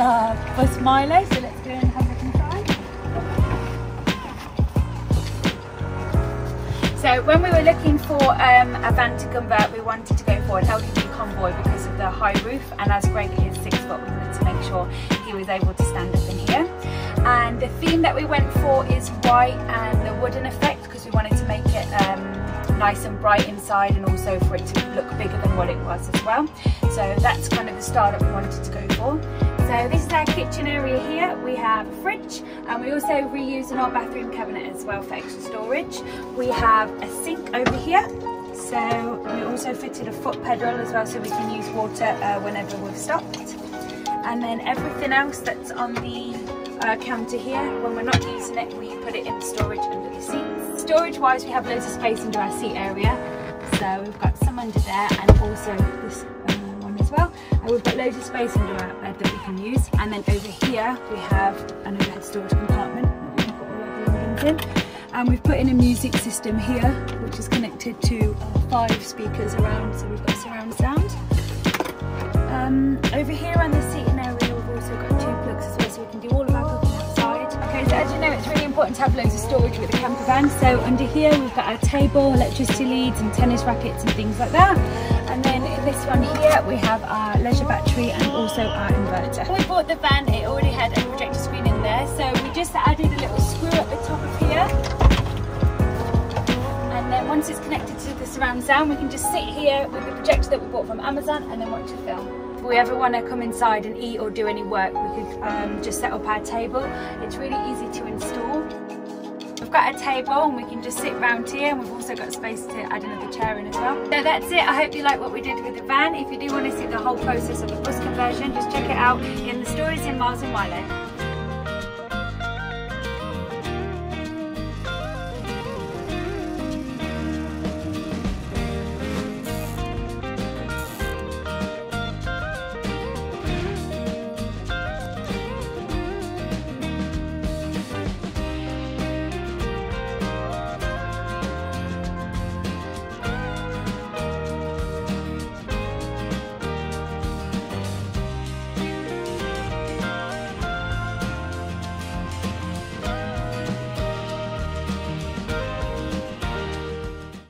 our bus Milo, so let's go and have a look inside. So when we were looking for a van to convert, we wanted to go for an LDV convoy because of the high roof, and as Greg is 6 foot, we wanted to make sure he was able to stand up in here. And the theme that we went for is white and the wooden effect, because we wanted to make it nice and bright inside, and also for it to look bigger than what it was as well. So that's kind of the style that we wanted to go for. So this is our kitchen area here. We have a fridge, and we also reuse an old bathroom cabinet as well for extra storage. We have a sink over here. So we also fitted a foot pedal as well, so we can use water whenever we've stopped. And then everything else that's on the counter here, when we're not using it, we put it in storage under the seats. Storage wise, we have loads of space under our seat area, so we've got some under there, and also this one as well, and we've got loads of space under our bed that we can use. And then over here we have an overhead storage compartment that we've got all our belongings in, and we've put in a music system here which is connected to 5 speakers around, so we've got surround sound. Over here on the seating area, we've also got 2 plugs as well, so we can do all of our cooking outside. Okay, so as you know, it's really important to have loads of storage with the camper van. So under here we've got our table, electricity leads and tennis rackets and things like that. And then in this one here we have our leisure battery and also our inverter. When we bought the van, it already had a projector screen in there, so we just added a little screw at the top of here. And then once it's connected to the surround sound, we can just sit here with the projector that we bought from Amazon and then watch a film. If we ever want to come inside and eat or do any work, we could just set up our table. It's really easy to install. We've got a table and we can just sit round here, and we've also got space to add another chair in as well. So that's it. I hope you like what we did with the van. If you do want to see the whole process of the bus conversion, just check it out in the stories in Miles and Milo.